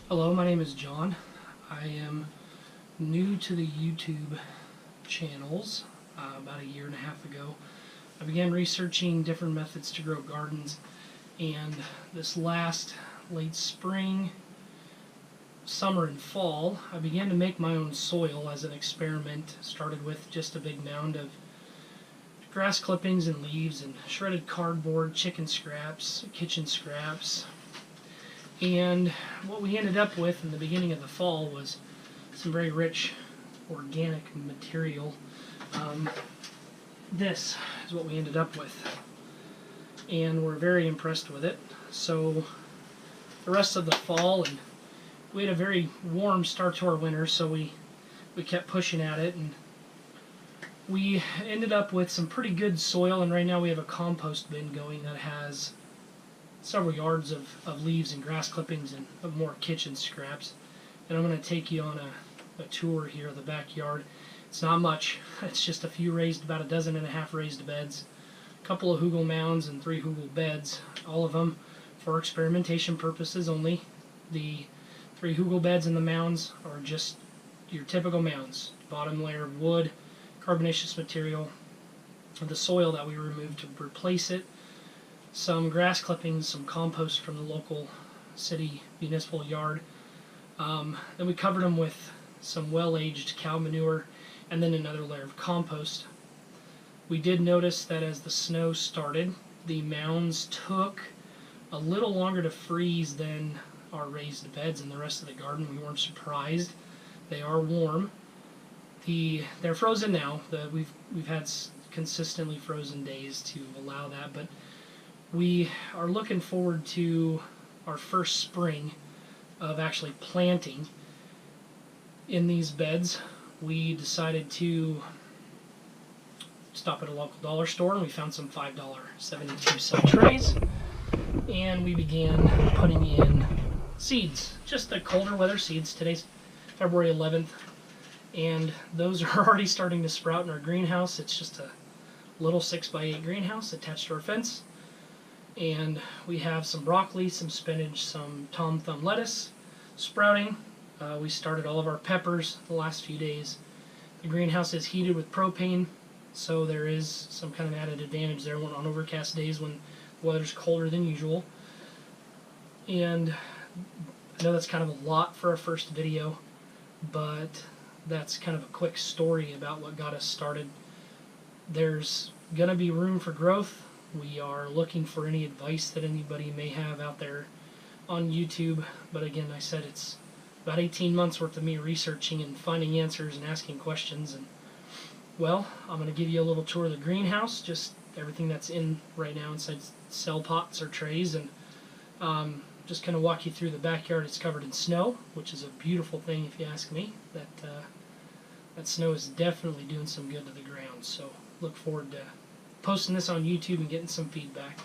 Hello, my name is John. I am new to the YouTube channels about a year and a half ago. I began researching different methods to grow gardens, and this last late spring, summer, and fall, I began to make my own soil as an experiment. Started with just a big mound of grass clippings and leaves and shredded cardboard, chicken scraps, kitchen scraps. And what we ended up with in the beginning of the fall was some very rich organic material. This is what we ended up with, and we're very impressed with it. So the rest of the fall, and we had a very warm start to our winter, so we kept pushing at it, and we ended up with some pretty good soil. And right now we have a compost bin going that has several yards of leaves and grass clippings and more kitchen scraps. And I'm going to take you on a tour here of the backyard. It's not much. It's just a few about a dozen and a half raised beds, a couple of hugel mounds and 3 hugel beds, all of them for experimentation purposes only. The 3 hugel beds and the mounds are just your typical mounds. Bottom layer of wood, carbonaceous material, the soil that we removed to replace it, some grass clippings, some compost from the local city municipal yard. Then we covered them with some well-aged cow manure and then another layer of compost. We did notice that as the snow started, the mounds took a little longer to freeze than our raised beds and the rest of the garden. We weren't surprised. They are warm. They're frozen now. We've had consistently frozen days to allow that, but we are looking forward to our first spring of actually planting in these beds. We decided to stop at a local dollar store, and we found some $5.72 cent trays, and we began putting in seeds, just the colder weather seeds. Today's February 11th, and those are already starting to sprout in our greenhouse. It's just a little 6x8 greenhouse attached to our fence. And we have some broccoli, some spinach, some tom thumb lettuce sprouting. We started all of our peppers the last few days. The greenhouse is heated with propane, so there is some kind of added advantage there on overcast days when the weather's colder than usual. And I know that's kind of a lot for our first video, but that's kind of a quick story about what got us started. There's going to be room for growth. We are looking for any advice that anybody may have out there on YouTube. But again, I said it's about 18 months worth of me researching and finding answers and asking questions. And well, I'm going to give you a little tour of the greenhouse, just everything that's in right now inside cell pots or trays, and just kind of walk you through the backyard. It's covered in snow, which is a beautiful thing if you ask me. That snow is definitely doing some good to the ground. So look forward to posting this on YouTube and getting some feedback.